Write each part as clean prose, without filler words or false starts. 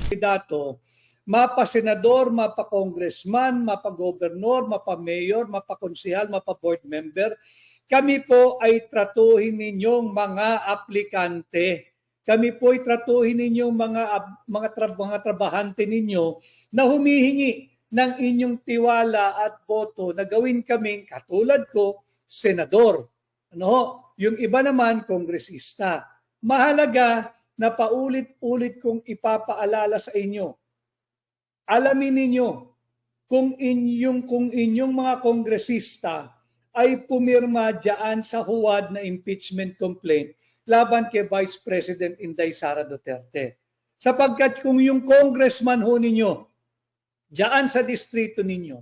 kandidato, mapa-senador, mapa-congressman, mapa-gobernor, mapa-mayor, mapa-konsehal, mapa-board member, kami po ay tratuhin ninyong mga aplikante. Kami po ay tratuhin ninyong mga trabahante ninyo na humihingi ng inyong tiwala at boto na gawin kaming katulad ko, senador. Ano? Yung iba naman, kongresista. Mahalaga na paulit-ulit kong ipapaalala sa inyo. Alamin ninyo kung inyong mga kongresista ay pumirma diyan sa huwad na impeachment complaint laban kay Vice President Inday Sara Duterte. Sapagkat kung yung congressman ho ninyo diyan sa distrito ninyo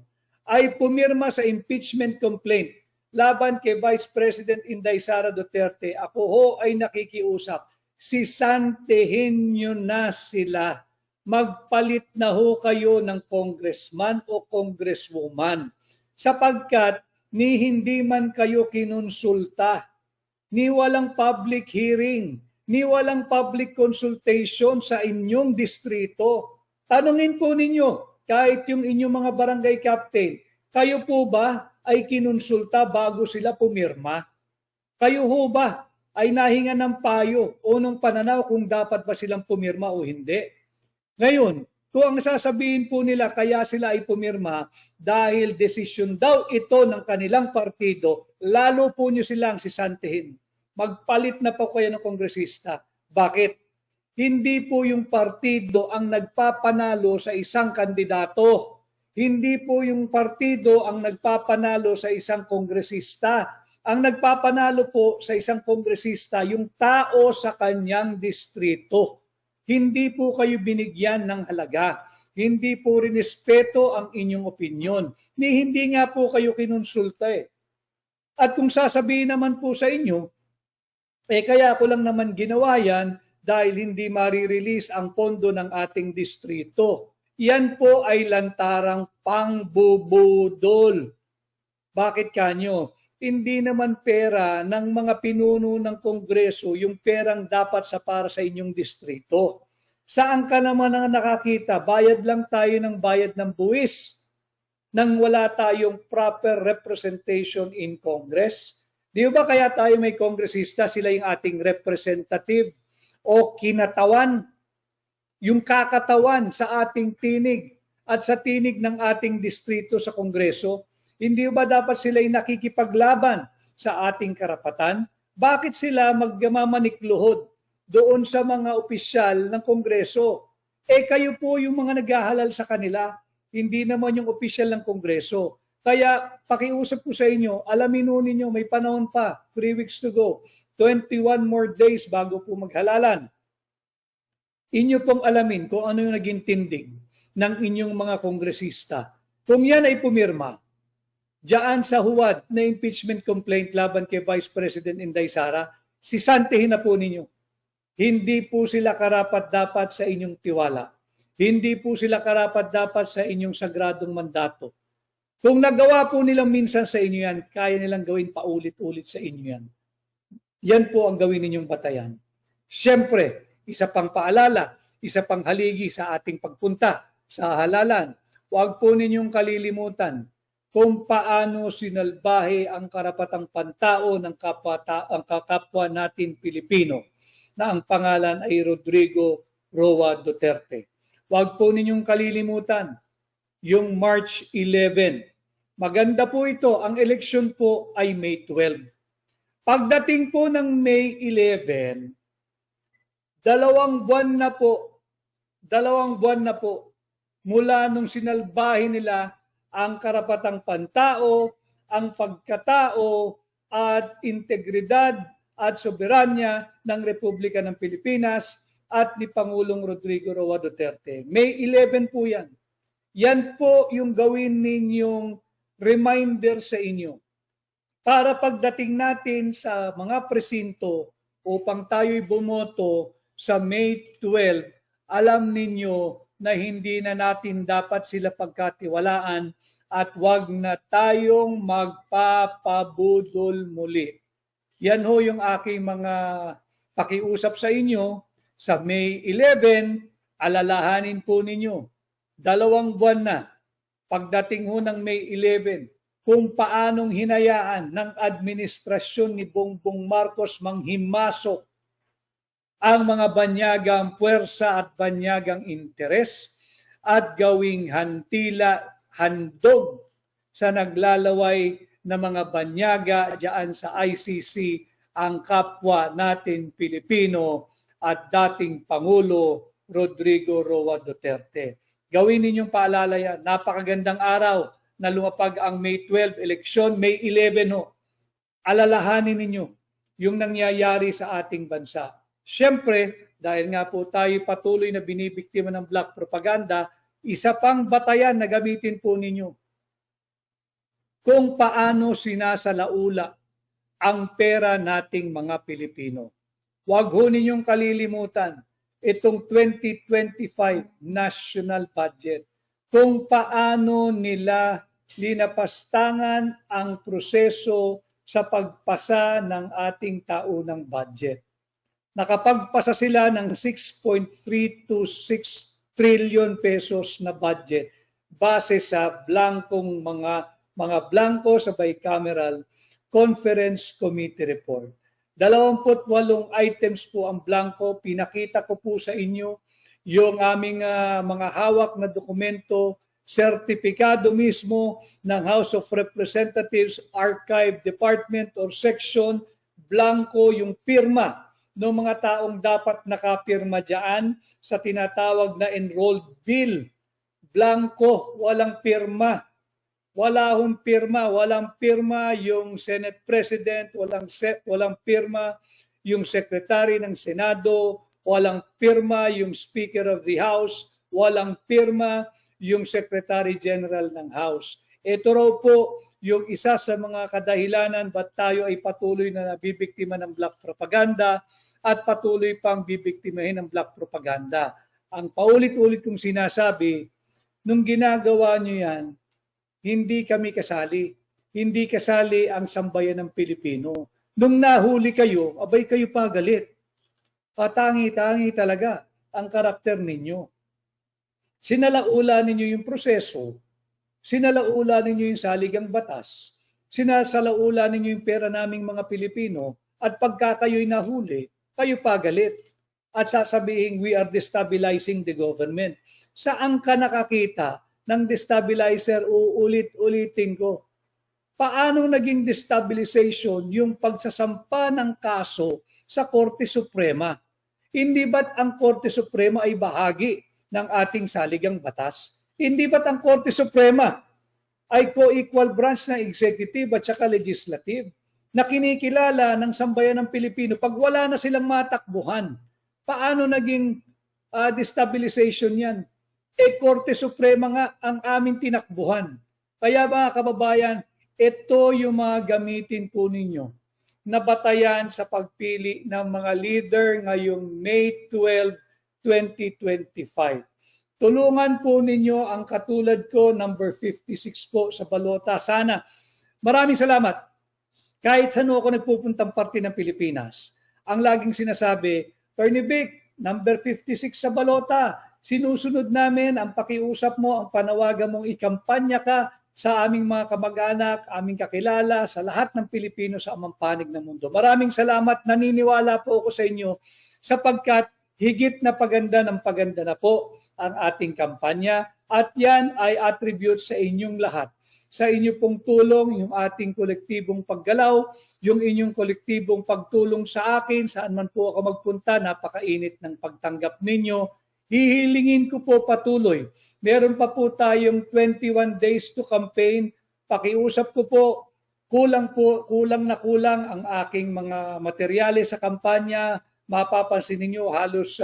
ay pumirma sa impeachment complaint laban kay Vice President Inday Sara Duterte, ako ho ay nakikiusap, sisantihin nyo na sila. Magpalit na ho kayo ng congressman o congresswoman sapagkat ni hindi man kayo kinonsulta, ni walang public hearing, ni walang public consultation sa inyong distrito. Tanungin po ninyo, kahit yung inyong mga barangay captain, kayo po ba ay kinonsulta bago sila pumirma? Kayo ho ba ay nahinga ng payo o ng pananaw kung dapat ba silang pumirma o hindi? Ngayon, kung ang sasabihin po nila kaya sila ay pumirma dahil desisyon daw ito ng kanilang partido, lalo po nyo silang sisantihin. Magpalit na po kayo ng kongresista. Bakit? Hindi po yung partido ang nagpapanalo sa isang kandidato. Hindi po yung partido ang nagpapanalo sa isang kongresista. Ang nagpapanalo po sa isang kongresista, yung tao sa kanyang distrito. Hindi po kayo binigyan ng halaga. Hindi po rinespeto ang inyong opinyon. Hindi nga po kayo kinonsulta eh. At kung sasabihin naman po sa inyo, kaya ko lang naman ginawa yan dahil hindi marirelease ang pondo ng ating distrito. Yan po ay lantarang pangbubudol. Bakit kanyo? Hindi naman pera ng mga pinuno ng Kongreso yung perang dapat sa para sa inyong distrito. Saan ka naman ang nakakita? Bayad lang tayo ng bayad ng buwis nang wala tayong proper representation in Congress. Di ba kaya tayo may kongresista, sila yung ating representative o kinatawan, yung kakatawan sa ating tinig at sa tinig ng ating distrito sa Kongreso? Hindi ba dapat sila ay nakikipaglaban sa ating karapatan? Bakit sila magmamanikluhod doon sa mga opisyal ng Kongreso? Kayo po yung mga naghahalal sa kanila, hindi naman yung opisyal ng Kongreso. Kaya pakiusap ko sa inyo, alamin ninyo may panahon pa, 3 weeks to go, 21 more days bago po maghalalan. Inyo pong alamin kung ano yung naging tindig ng inyong mga kongresista. Kung yan ay pumirma, diyan sa huwad na impeachment complaint laban kay Vice President Inday Sara, sisantihin na po ninyo. Hindi po sila karapat-dapat sa inyong tiwala. Hindi po sila karapat-dapat sa inyong sagradong mandato. Kung nagawa po nilang minsan sa inyo yan, kaya nilang gawin paulit-ulit sa inyo yan. Yan po ang gawin ninyong batayan. Siyempre, isa pang paalala, isa pang haligi sa ating pagpunta sa halalan. Huwag po ninyong kalilimutan kung paano sinalbahe ang karapatang pantao ng kapwa natin Pilipino na ang pangalan ay Rodrigo Roa Duterte. Huwag po ninyong kalilimutan yung March 11. Maganda po ito. Ang eleksyon po ay May 12. Pagdating po ng May 11, 2 buwan na po mula nung sinalbahe nila ang karapatang pantao, ang pagkatao at integridad at soberanya ng Republika ng Pilipinas at ni Pangulong Rodrigo Roa Duterte. May 11 po yan. Yan po yung gawin ninyong reminder sa inyo para pagdating natin sa mga presinto upang tayo'y bumoto sa May 12, alam ninyo na hindi na natin dapat sila pagkatiwalaan at wag na tayong magpapabudol muli. Yan ho yung aking mga pakiusap sa inyo sa May 11 alalahanin po ninyo, 2 buwan na, pagdating ho ng May 11, kung paanong hinayaan ng administrasyon ni Bongbong Marcos manghimasok ang mga banyagang puwersa at banyagang interes at gawing handog sa naglalaway na mga banyaga diyan sa ICC ang kapwa natin Pilipino at dating Pangulo Rodrigo Roa Duterte. Gawin ninyong paalala yan. Napakagandang araw na lumapag ang May 12 eleksyon, May 11 ho. Alalahanin ninyo yung nangyayari sa ating bansa. Siyempre, dahil nga po tayo patuloy na binibiktima ng black propaganda, isa pang batayan na gamitin po ninyo kung paano sinasalaula ang pera nating mga Pilipino. Huwag ho ninyong kalilimutan itong 2025 national budget. Kung paano nila linapastangan ang proseso sa pagpasa ng ating taunang budget. Nakapagpasa sila ng 6.326 trillion pesos na budget base sa blankong mga blanko sa bicameral Conference Committee Report. 28 items po ang blanko. Pinakita ko po sa inyo yung aming mga hawak na dokumento, sertipikado mismo ng House of Representatives Archive Department or Section, blanko yung pirma ng mga taong dapat nakapirma dyan sa tinatawag na enrolled bill. Blanko, walang pirma. Walang pirma yung Senate President, walang pirma yung Secretary ng Senado, walang pirma yung Speaker of the House, walang pirma yung Secretary General ng House. Ito raw po yung isa sa mga kadahilanan ba't tayo ay patuloy na nabibiktima ng black propaganda at patuloy pang bibiktimahin ng black propaganda. Ang paulit-ulit kong sinasabi, nung ginagawa nyo yan, hindi kami kasali. Hindi kasali ang sambayan ng Pilipino. Nung nahuli kayo, abay kayo pa galit. Patangi-tangi talaga ang karakter ninyo. Sinalaula ninyo yung proseso, sinalaula ninyo yung saligang batas, sinasalaula ninyo yung pera naming mga Pilipino, at pagka kayo'y nahuli, kayo pa galit. At sasabihin, we are destabilizing the government. Saan ka nakakita ng destabilizer? Uulit-ulitin ko. Paano naging destabilization yung pagsasampa ng kaso sa Korte Suprema? Hindi ba't ang Korte Suprema ay bahagi ng ating saligang batas? Hindi ba't ang Korte Suprema ay co-equal branch na executive at saka legislative na kinikilala ng sambayan ng Pilipino pag wala na silang matakbuhan? Paano naging destabilization yan? Korte Suprema nga ang aming tinakbuhan. Kaya mga kababayan, ito yung mga gamitin po ninyo na batayan sa pagpili ng mga leader ngayong May 12, 2025. Tulungan po ninyo ang katulad ko, number 56 po sa balota. Sana. Maraming salamat. Kahit saan ako nagpupuntang parte ng Pilipinas, ang laging sinasabi, Attorney Vic, number 56 sa balota, sinusunod namin ang pakiusap mo, ang panawagan mong ikampanya ka sa aming mga kamag-anak, aming kakilala, sa lahat ng Pilipino sa amang panig ng mundo. Maraming salamat. Naniniwala po ako sa inyo sapagkat higit na paganda ng paganda na po ang ating kampanya at yan ay attribute sa inyong lahat. Sa inyo pong tulong, yung ating kolektibong paggalaw, yung inyong kolektibong pagtulong sa akin, saan man po ako magpunta, napakainit ng pagtanggap ninyo. Hihilingin ko po patuloy. Meron pa po tayong 21 days to campaign. Pakiusap ko po, kulang na kulang ang aking mga materyales sa kampanya. Mapapansin ninyo halos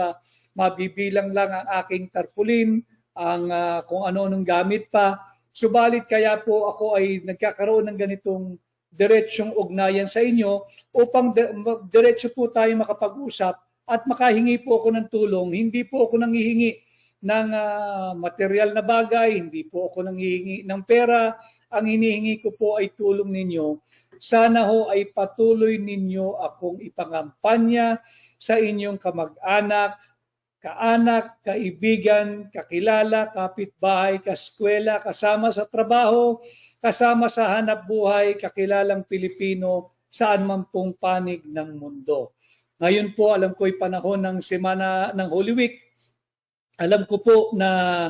mabibilang lang ang aking tarpaulin, ang kung ano-anong gamit pa. Subalit kaya po ako ay nagkakaroon ng ganitong diretsyong ugnayan sa inyo upang diretso po tayo makapag-usap at makahingi po ako ng tulong. Hindi po ako nanghihingi ng material na bagay, hindi po ako nanghihingi ng pera. Ang hinihingi ko po ay tulong ninyo. Sana ho ay patuloy ninyo akong ipangampanya sa inyong kamag-anak, kaanak, kaibigan, kakilala, kapitbahay, kaskwela, kasama sa trabaho, kasama sa hanap buhay, kakilalang Pilipino, saan man pong panig ng mundo. Ngayon po, alam ko ay panahon ng semana ng Holy Week. Alam ko po na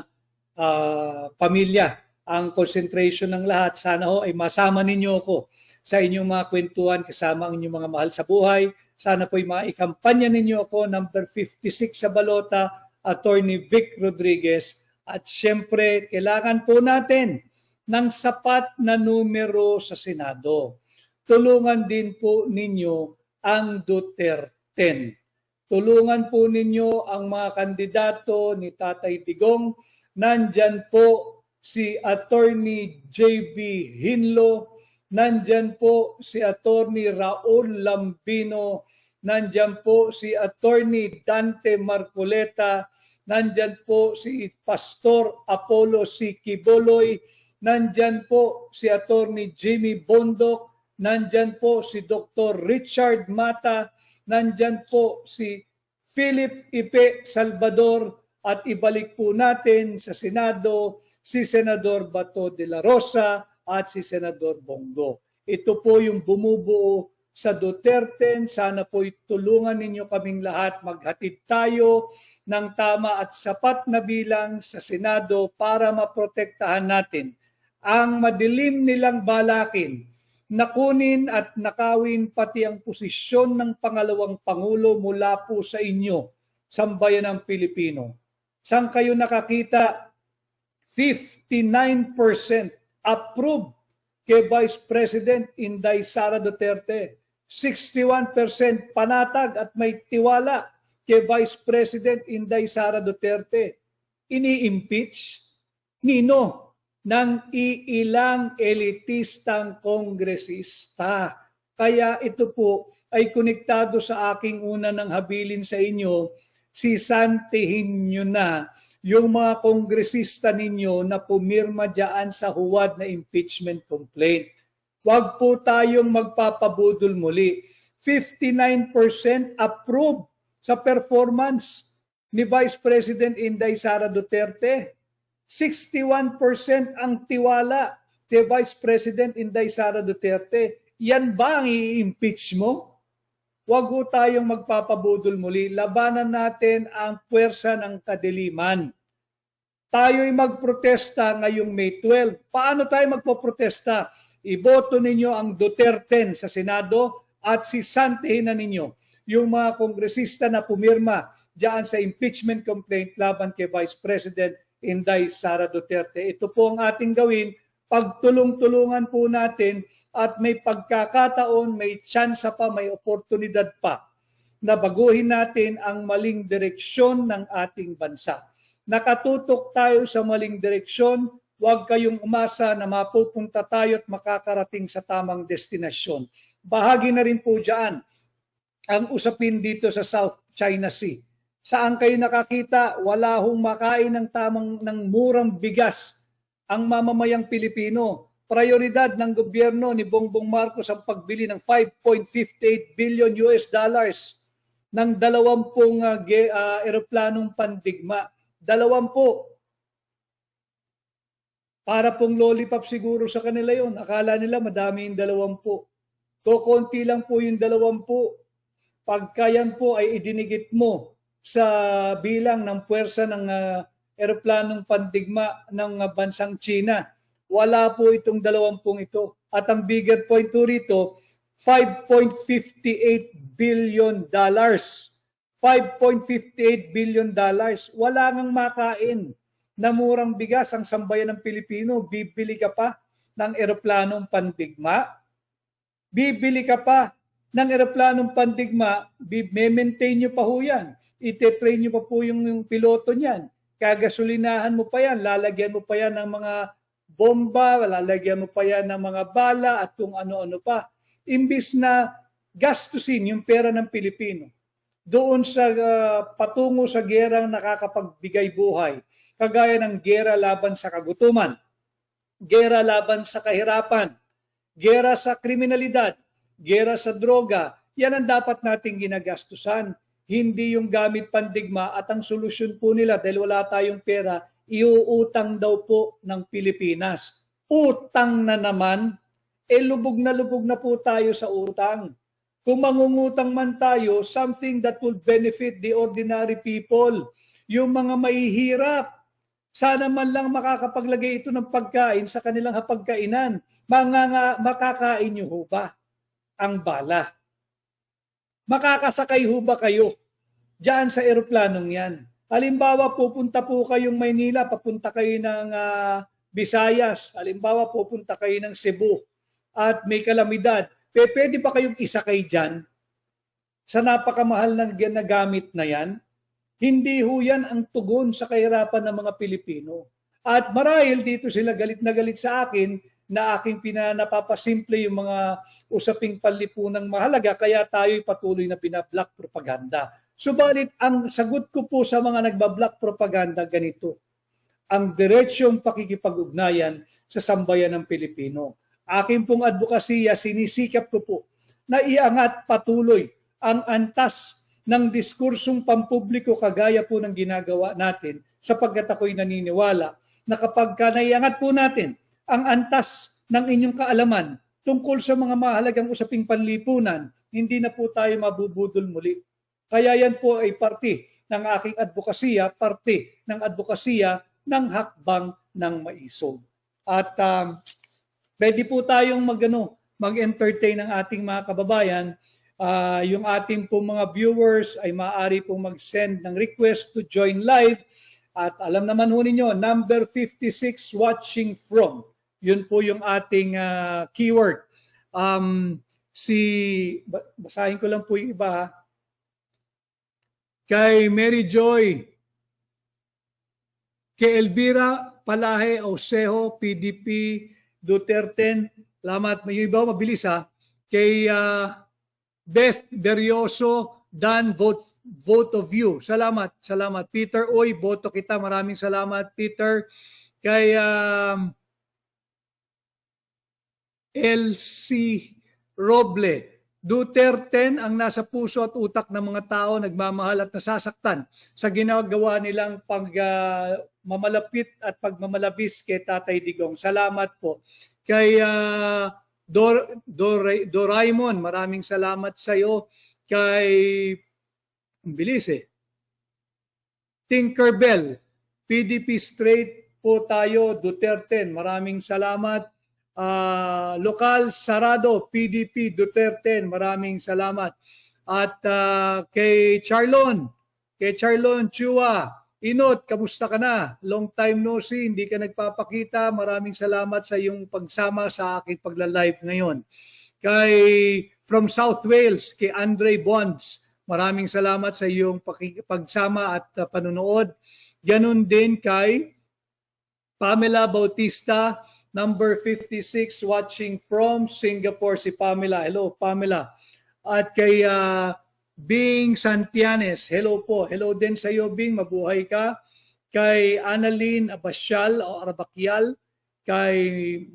pamilya ang concentration ng lahat. Sana ho ay masama ninyo ako sa inyong mga kwentuhan kasama ang inyong mga mahal sa buhay. Sana po ay maikampanya ninyo ako, number 56 sa balota, Attorney Vic Rodriguez. At siyempre, kailangan po natin ng sapat na numero sa Senado. Tulungan din po ninyo ang Duterte. Tulungan po ninyo ang mga kandidato ni Tatay Digong. Nandyan po si Attorney J.V. Hinlo, nandyan po si Attorney Raul Lambino, nandyan po si Attorney Dante Marcoleta, nandyan po si Pastor Apollo C. Quiboloy, nandyan po si Attorney Jimmy Bondok, nandyan po si Dr. Richard Mata, nandyan po si Philip Ipe Salvador, at ibalik po natin sa Senado si Senador Bato de la Rosa at si Senador Bongo. Ito po yung bumubuo sa Duterte. Sana po tulungan ninyo kaming lahat. Maghatid tayo ng tama at sapat na bilang sa Senado para maprotektahan natin ang madilim nilang balakin na kunin at nakawin pati ang posisyon ng pangalawang Pangulo mula po sa inyo, sambayanang Pilipino. Saan kayo nakakita? 59% approved kay Vice President Inday Sara Duterte. 61% panatag at may tiwala kay Vice President Inday Sara Duterte. Ini-impeach nino ng iilang elitistang kongresista. Kaya ito po ay konektado sa aking una ng habilin sa inyo, sisantihin nyo na yung mga kongresista ninyo na pumirma dyan sa huwad na impeachment complaint. Huwag po tayong magpapabudol muli. 59% approve sa performance ni Vice President Inday Sara Duterte. 61% ang tiwala kay Vice President Inday Sara Duterte. Yan ba ang i-impeach mo? Huwag po tayong magpapabudol muli. Labanan natin ang puwersa ng kadiliman. Tayo'y magprotesta ngayong May 12. Paano tayo magpoprotesta? Iboto ninyo ang Duterte sa Senado at sisantihin na ninyo yung mga kongresista na pumirma diyan sa impeachment complaint laban kay Vice President Inday Sara Duterte. Ito po ang ating gawin. Pagtulong-tulungan po natin at may pagkakataon, may tsansa pa, may oportunidad pa na baguhin natin ang maling direksyon ng ating bansa. Nakatutok tayo sa maling direksyon, huwag kayong umasa na mapupunta tayo at makakarating sa tamang destinasyon. Bahagi na rin po dyan ang usapin dito sa South China Sea. Saan kayo nakakita? Wala hong makain ng murang bigas ang mamamayang Pilipino. Prioridad ng gobyerno ni Bongbong Marcos ang pagbili ng 5.58 billion US dollars ng 20 eroplanong pandigma. 20. Para pong lollipop siguro sa kanila yon. Akala nila madami yung 20. Konti lang po yung 20. Pagka yan po ay idinigit mo sa bilang ng puwersa ng eroplanong pandigma ng bansang China. Wala po itong 20 ito. At ang bigger point po rito, 5.58 billion dollars. 5.58 billion dollars. Wala ngang makain na murang bigas ang sambayan ng Pilipino. Bibili ka pa ng eroplanong pandigma? Bibili ka pa ng eroplanong pandigma? Maintain nyo pa ho yan. Ite-train nyo pa po yung piloto niyan. Kagasolinahan mo pa yan, lalagyan mo pa yan ng mga bomba, lalagyan mo pa yan ng mga bala at kung ano-ano pa. Imbis na gastusin yung pera ng Pilipino doon sa patungo sa gerang nakakapagbigay buhay, kagaya ng gera laban sa kagutuman, gera laban sa kahirapan, gera sa kriminalidad, gera sa droga, yan ang dapat nating ginagastusan. hindi yung gamit pandigma, at ang solusyon po nila dahil wala tayong pera, iuutang daw po ng Pilipinas. Utang na naman, lubog na po tayo sa utang. Kung mangungutang man tayo, something that will benefit the ordinary people, yung mga mahihirap. Sana man lang makakapaglagay ito ng pagkain sa kanilang hapagkainan. Makakain nyo ho ba ang bala? Makakasakay ho ba kayo diyan sa eroplanong yan? Halimbawa, pupunta po kayong Maynila, papunta kayo ng Visayas. Halimbawa, pupunta kayo ng Cebu at may kalamidad. Pwede ba kayong isakay dyan sa napakamahal na gamit na yan? Hindi ho yan ang tugon sa kahirapan ng mga Pilipino. At marahil dito sila galit na galit sa akin na aking napapasimple yung mga usaping panlipunang mahalaga, kaya tayo'y patuloy na pinablock propaganda. Subalit, ang sagot ko po sa mga nagbablock propaganda ganito: ang diretsyong pakikipag-ugnayan sa sambayan ng Pilipino. Aking pong advokasya, sinisikap ko po na iangat patuloy ang antas ng diskursong pampubliko kagaya po ng ginagawa natin, sapagkat ako'y naniniwala na kapag naiangat po natin ang antas ng inyong kaalaman tungkol sa mga mahalagang usaping panlipunan, hindi na po tayo mabubudol muli. Kaya yan po ay parte ng aking advokasya, parte ng advokasya ng hakbang ng maisog. At pwede po tayong mag-entertain ng ating mga kababayan. Yung ating pong mga viewers ay maaari pong mag-send ng request to join live. At alam naman ho ninyo, number 56 watching from. Yun po yung ating keyword. Basahin ko lang po yung iba. Kay Mary Joy, kay Elvira Palahe Osejo, PDP, Duterte, salamat. Yung iba, mabilis ha. Kay Beth Berioso, Dan, vote of you. Salamat. Peter Oy, boto kita. Maraming salamat, Peter. Kay LC Roble, Duterte ang nasa puso at utak ng mga tao, nagmamahal at nasasaktan sa ginagawa nilang pagmamalapit at pagmamalabis kay Tatay Digong. Salamat po. Kay Doraemon, maraming salamat sa iyo. Kay bilis Tinkerbell, PDP straight po tayo, Duterte, maraming salamat. Lokal Sarado, PDP, Duterte, maraming salamat. At kay Charlon Chua, Inot, kamusta ka na? Long time no see, hindi ka nagpapakita. Maraming salamat sa iyong pagsama sa aking pagla-live ngayon. Kay from South Wales, kay Andre Bonds, maraming salamat sa iyong pagsama at panunood. Ganon din kay Pamela Bautista, number 56, watching from Singapore, si Pamela. Hello, Pamela. At kay Bing Santianes, hello po. Hello din sa iyo, Bing. Mabuhay ka. Kay Annalyn Abasyal o Arabakyal. Kay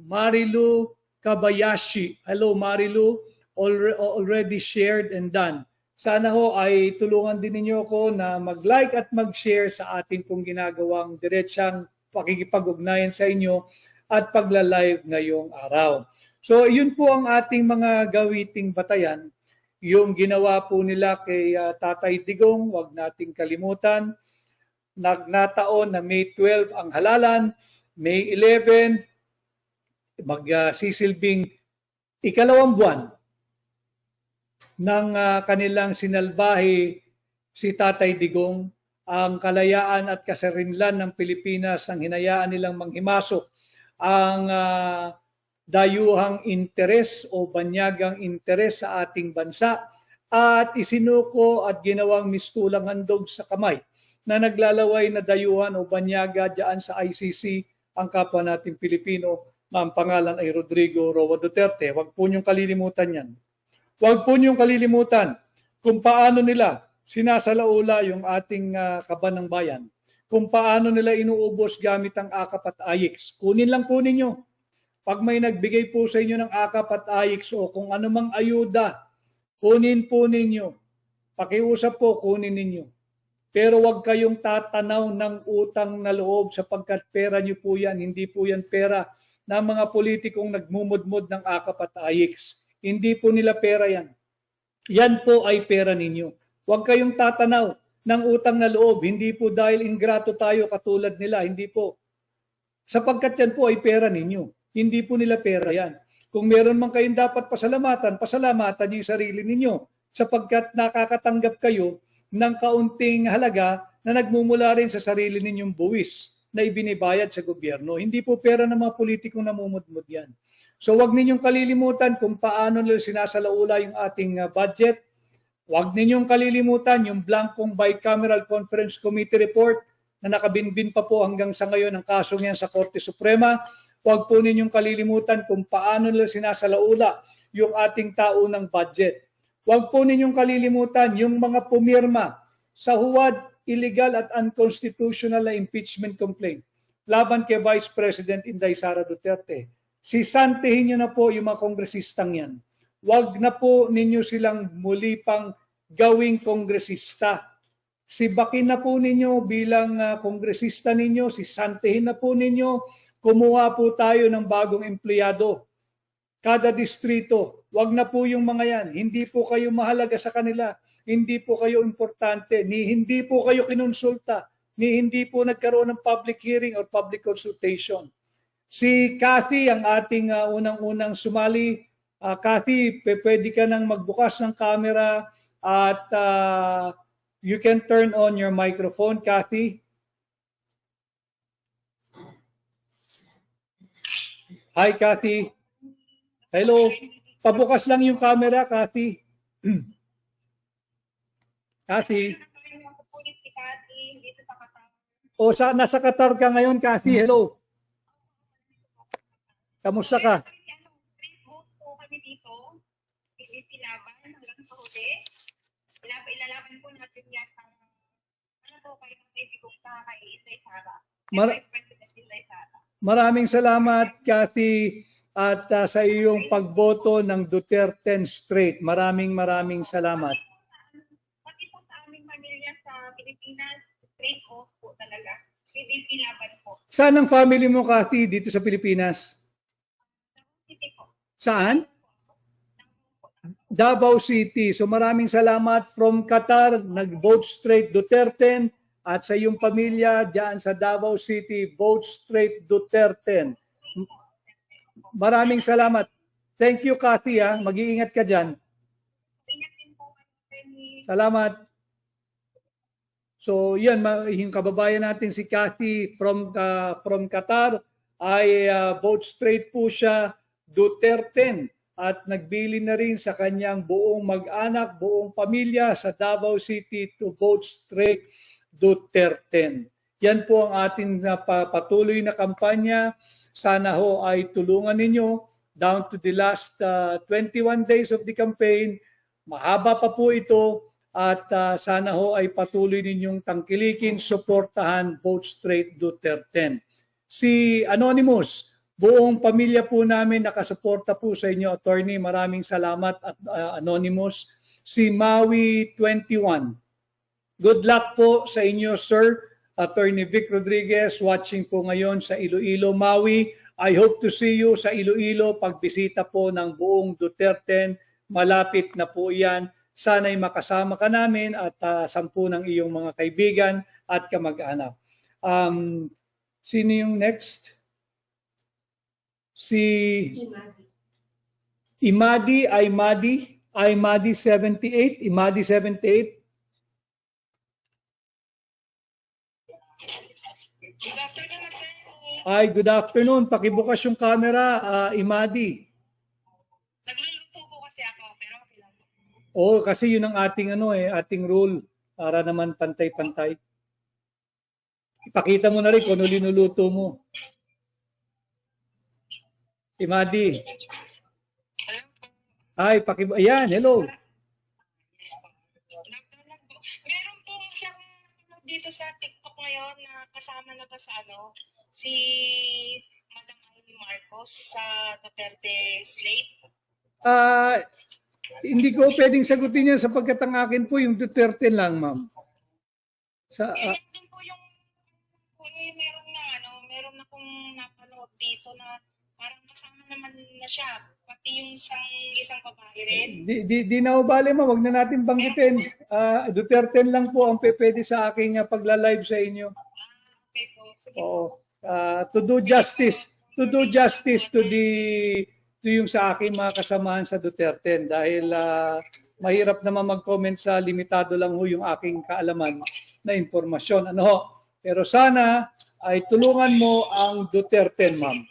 Marilu Kabayashi. Hello, Marilu. Already shared and done. Sana ho ay tulungan din ninyo ko na mag-like at mag-share sa ating pong ginagawang diretsang pakikipag-ugnayan sa inyo at pagla-live ngayong araw. So, yun po ang ating mga gawiting batayan. Yung ginawa po nila kay Tatay Digong, wag nating kalimutan. Nagnataon na May 12 ang halalan, May 11, magsisilbing ikalawang buwan ng kanilang sinalbahe si Tatay Digong. Ang kalayaan at kasarinlan ng Pilipinas ang hinayaan nilang manghimasok ang dayuhang interes o banyagang interes sa ating bansa at isinuko at ginawang mistulang handog sa kamay na naglalaway na dayuhan o banyaga diyan sa ICC ang kapwa nating Pilipino na ang pangalan ay Rodrigo Roa Duterte. Huwag po niyong kalilimutan yan. Huwag po niyong kalilimutan kung paano nila sinasalaula yung ating kaban ng bayan. Kung paano nila inuubos gamit ang AKAP at AYIX. Kunin lang po ninyo. Pag may nagbigay po sa inyo ng AKAP at AYIX o kung anumang ayuda, kunin po ninyo. pakiusap po, kunin ninyo. Pero huwag kayong tatanaw ng utang na loob sapagkat pera nyo po yan. Hindi po yan pera ng mga politikong nagmumudmud ng akap at ayix. Hindi po nila pera yan. Yan po ay pera ninyo. Huwag kayong tatanaw ng utang na loob. Hindi po dahil ingrato tayo katulad nila. Hindi po. Sapagkat yan po ay pera ninyo. Hindi po nila pera yan. Kung meron man kayong dapat pasalamatan, pasalamatan niyo yung sarili ninyo. Sapagkat nakakatanggap kayo ng kaunting halaga na nagmumula rin sa sarili ninyong buwis na ibinibayad sa gobyerno. Hindi po pera ng mga politikong namumudmud yan. So wag ninyong kalilimutan kung paano nila sinasalaula yung ating budget. Wag ninyong kalilimutan yung blankong bicameral conference committee report na nakabinbin pa po hanggang sa ngayon ang kasong yan sa Korte Suprema. Wag po ninyong kalilimutan kung paano nila sinasalaula yung ating taunang budget. Huwag po ninyong kalilimutan yung mga pumirma sa huwad, illegal at unconstitutional na impeachment complaint laban kay Vice President Inday Sara Duterte. Sisantihin nyo na po yung mga kongresistang yan. Huwag na po ninyo silang muli pang gawing kongresista. Sibakin na po ninyo bilang kongresista ninyo, sisantihin na po ninyo, kumuha po tayo ng bagong empleyado. Kada distrito, wag na po yung mga yan. Hindi po kayo mahalaga sa kanila. Hindi po kayo importante. Hindi po kayo kinonsulta. Hindi po nagkaroon ng public hearing or public consultation. Si Cathy, ang ating unang-unang sumali. Cathy, pwede ka nang magbukas ng camera at you can turn on your microphone, Cathy. Hi, Cathy. Hello. Pabukas lang yung camera, Cathy. Cathy. O, nasa Qatar ka ngayon, Cathy. Hello. Kamusta ka? Ilalaban po natin yan ang kay Inday Sara. President Inday Sara. Maraming salamat, Cathy, at sa iyong pagboto ng Duterte Straight. Maraming salamat. Pati po sa aming pamilya sa Pilipinas, straight off po talaga. PDP laban po. Saan ang family mo, Cathy, dito sa Pilipinas? City po. Saan? Davao City. So maraming salamat from Qatar, nag-vote straight Duterte, at sa iyong pamilya diyan sa Davao City, vote straight Duterte. Maraming salamat. Thank you, Cathy. Mag-iingat ka diyan. Salamat. So yan, yung kababayan natin si Cathy from Qatar ay vote straight po siya Duterte. At nagbili na rin sa kanyang buong mag-anak, buong pamilya sa Davao City to vote straight Duterte. Yan po ang ating patuloy na kampanya. Sana ho ay tulungan ninyo down to the last 21 days of the campaign. Mahaba pa po ito at sana ho ay patuloy ninyong tangkilikin, suportahan, vote straight Duterte. Si Anonymous, buong pamilya po namin nakasuporta po sa inyo, attorney. Maraming salamat at Anonymous. Si Maui 21. Good luck po sa inyo, sir. Attorney Vic Rodriguez, watching po ngayon sa Iloilo, Maui. I hope to see you sa Iloilo pagbisita po ng buong Duterte. Malapit na po yan. Sana'y makasama ka namin at 10 ng iyong mga kaibigan at kamag-anak. Sino yung next? Si Imadi 78. Imadi 78. Ay, good afternoon. Pakibukas yung camera, Imadi. Nagluluto po kasi ako, pero okay lang. Oh, kasi yun ang ating ating rule para naman pantay-pantay. Ipakita mo na rin kung ano linuluto mo. Imadi. Hi, ayan, hello. Meron po siyang dito sa TikTok ngayon na kasama na ba sa si Madam Amy Marcos sa Duterte slate? Hindi ko pwedeng sagutin yan sapagkat ang akin po yung Duterte lang, ma'am. Sa, Kaya din po yung meron na kung napanood dito na parang kasama naman na siya, pati yung isang babae rin. di na ubali, ma'am. Wag na natin banggitin. Duterte lang po ang pwede sa aking pagla-live sa inyo. Okay po. Sige. Oo. To do justice to yung sa aking mga kasamahan sa Duterte dahil mahirap naman mag-comment sa limitado lang ho yung aking kaalaman na impormasyon. Ano ho? Pero sana ay tulungan mo ang Duterte, ma'am.